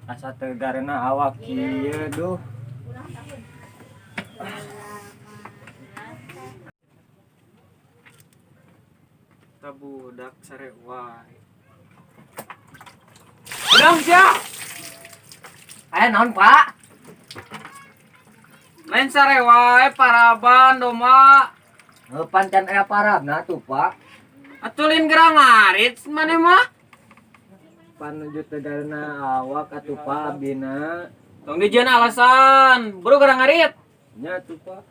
asa tegarna awak kieu duh. Tabudak sare wae. Udang sia. Naon Pak? Lain sare wae paraban doma. Pancan aya parabna tuh Pak. Atulin gerang ngarit maneh mah. Panuju tegarna awak atuh Pak abdina. Tong dijieun alasan, buru gerang ngarit. Nya tuh Pak.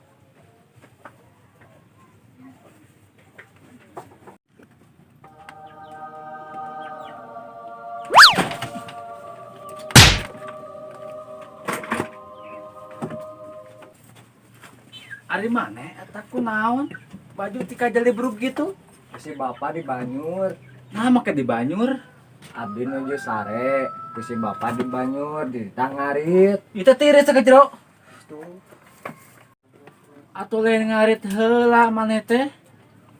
Ari maneh eta kunaon? Baju tika jeli brug gitu. Si bapak di Banyur. Nah, make di Banyur. Abdi nuju sare. Si bapak di Banyur di Tangarit. Itu tiris ke jero. Tuh. Atuh lain ngarit heula maneh teh.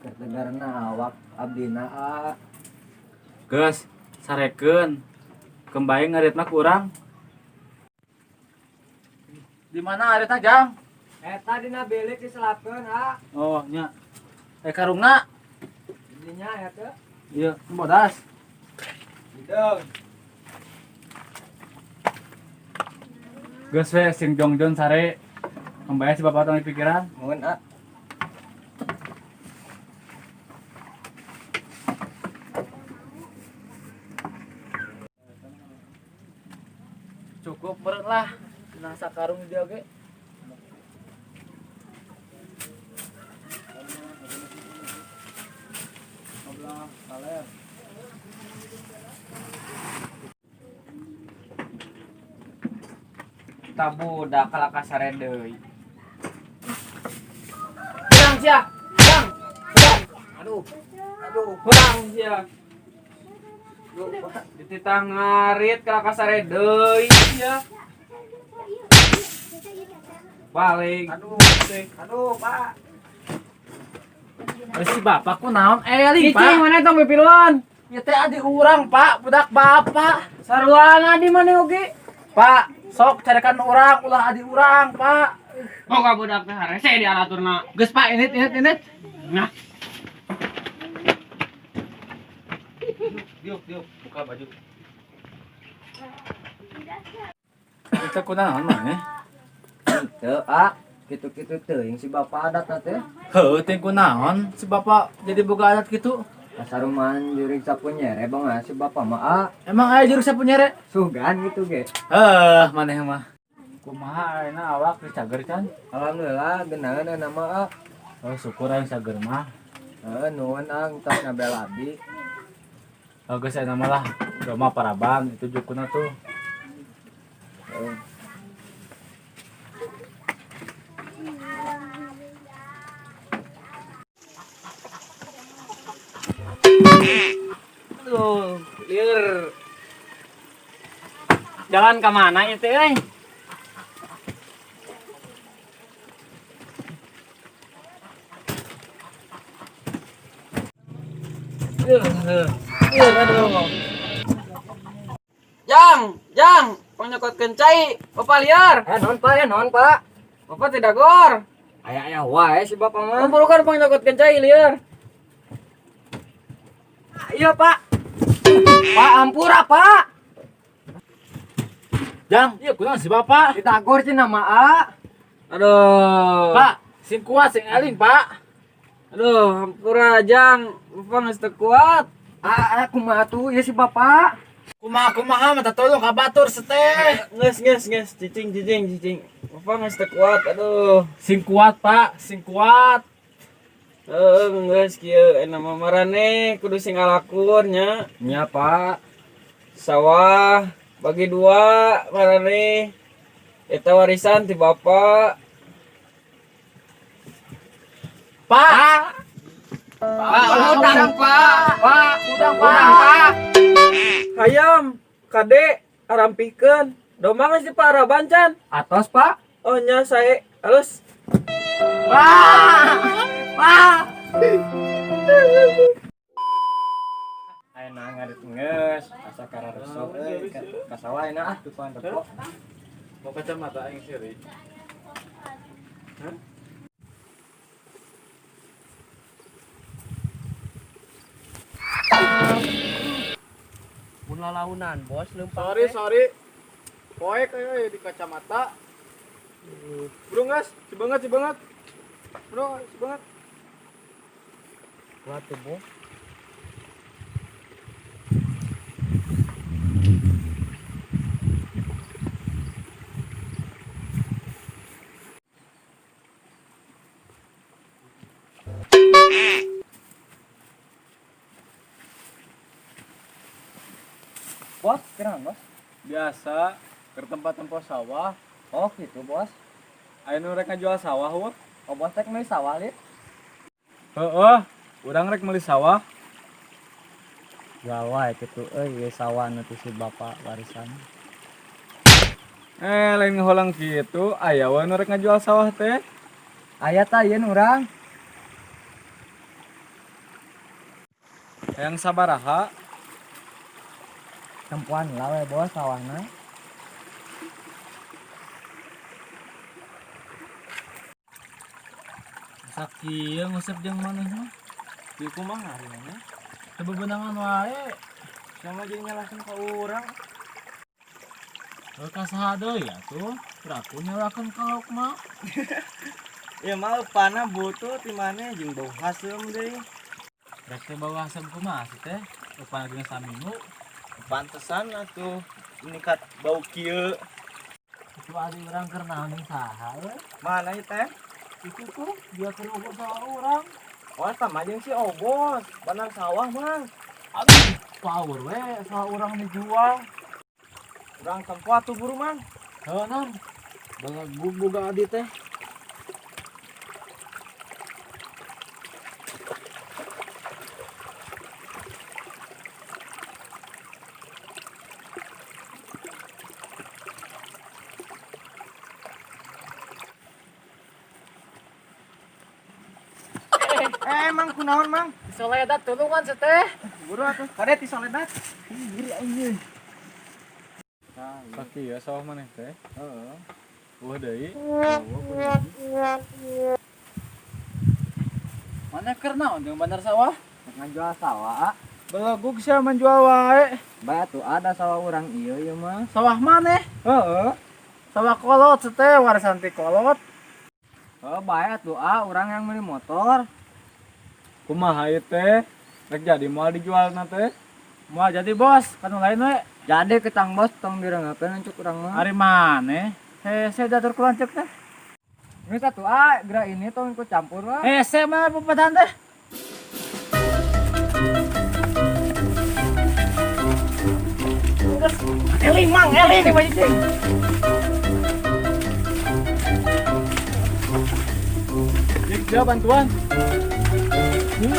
Ketegarna awak abdina Geus, sarekeun. Kembali ngaritna kurang. Di mana aritna, Jang? Eta dina bilik diselapkeun Oh, nya. Karungna. Dinya eta. Iya, bodas. Hidung. Geus we sing jongjon sare. Kembali si bapak tong pikiran. Mun Cukup beureut lah. Dina sakarung dia ge. Tabudak kalaka sare deui. Udang sia. Udang. Udang. aduh Udang sia. Dititah ngarit kalaka sare deui sia. Paling aduh Pak. Si bapak kunaon? Eling, Cicing Pak. mana tong pipiluan? Ya teh adi urang, Pak. Budak bapak. Sarwana di mana oge? Pak, sok carikan urang, ulah adi urang, Pak. Oh ka budak teh rese di araturna. Geus, Pak, init. Nah, Diuk, buka baju. Kita kunaon maneh? Teu kitu-kitu teuing si bapak adat teh. Heuh, teh kunaon? Si bapak jadi boga adat gitu. Saruman jurig sapu nyere bang si bapak mah Emang aya jurus sapu nyere? sugan gitu ge. Maneh mah. Kumaha ayeuna awak dicager can? Alhamdulillah genaeun nama Oh, syukur aya cager mah. nuhun tas ngabel abdi. Oh, geus aya mah lah. Doma paraban itu jukuna tuh. aduh, lieur. Jalan ke mana itu euy? Aduh. Jang, panyokot kencai, Bapak liar. Non Pak. Bapak tidak gor. Aya wae si bapak mah. Kumpulkan panyokot kencai liar. Iya Pak. Pak ampura Pak. Jang, iya kunaon si bapak? Ditagor cenah mah Aduh. Pak, sing kuat sing eling, Pak. Aduh, hampura Jang, Bapak geus teu kuat. Kumaha tuh ya si bapak. Kumaha mah tolong ka batur seteh. Nges, cicing. Bapak geus teu kuat, aduh. Sing kuat, Pak, sing kuat. Geus kieu ena mah marane kudu sing ngalakur nya. Nya Pak. Sawah bagi dua marane. Eta warisan ti Bapak. Pak. Udang, Pak. Hayam, Kade, arampikeun. Domang geus diparaban can. Atos Pak. Oh nya sae, halus. Ayo ngarit ngeus asa kararesok ka sawah enak tuan repok. Mau kacamata aing siri. Mun lalaunan bos leumpang. Sorry. Poek euy di kacamata. Bro gas, cibanget. Bro, cibanget. Kuat tuh bos. Bos, kira bos? Biasa ke tempat-tempat sawah. Oh gitu bos. Anu rek ngajual sawah wah. Oh bos rek meuli sawah liat. Heeh, urang rek meuli sawah. Gawa kitu ieu sawah nu si bapak warisan. Lain ngaholang kitu, aya we nu rek ngajual sawah teh. Aya tah ieun urang. Yang sabaraha? Tempuan lah we bos sawahna. Sakieu ngusep jeung maneh mah. Ieu kumaha arina? Sebebenangan wae. Sama jeung nyalakeun ka urang. Ka saha deui atuh? Piraku nyalakeun ka lauk mah. Ya mah pana butuh ti maneh jeung bau haseum deui. Rek teh bau haseum kumaha sih teh? Upana geus saminggu. Pantesan atuh nikat bau kieu. Itu adi urang keur naon jeung saha we? Mana ieu teh? Itu tuh dia keur ukur sawah urang. Oh, sama jeung si Obos, benar sawah mah. Aduh, power we, sawah urang dijual. Urang tempo atuh buru mang. Heuh non. Banget boga adi teh. Mang kunaon mang? Soledat tulungan seteh. Buru atuh. Kade ti soledat. Giri anjeun. Kaki ya sawah maneh teh. Heeh. Wah deui. Mana keur naon jeung bandar sawah? Ngajual sawah. Belegug sia menjual wae. Bae atuh ada sawah urang ieu mah. Sawah maneh? Heeh. Sawah kolot seteh warisan ti kolot. Oh bae atuh urang yang meuli motor. Kumaha ieu teh? Rek jadi moal dijual teh? Moal jadi bos, kan lain we. Jadi ketang bos tong direngakeun lancuk urang mah. Ari maneh? Hese datur kulancek teh. Geus atuh geura ini tong ikut campur wah. Hese mah pepatan teh. Eling mang, eling di bajing. Dia bantuan. Bos.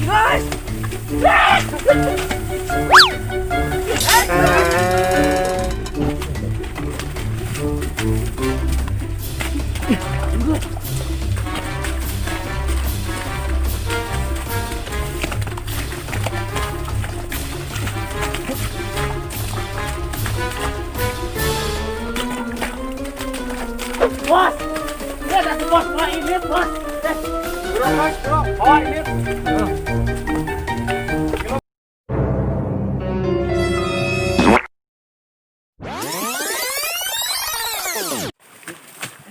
Bos. Bos. Lihat atuh bos, wah ini bos. Bro, bro. Oh, ini.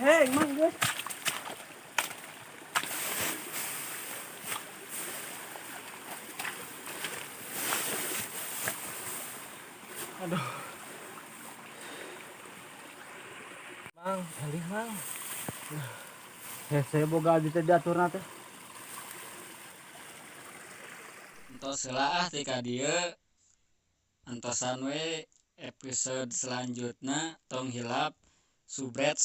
Hei, mang guys. Aduh. Mang, balik mang. Hese boga di teh diaturna teh. Entos heula ti ka dieu antosan we episode selanjutnya tong hilap subret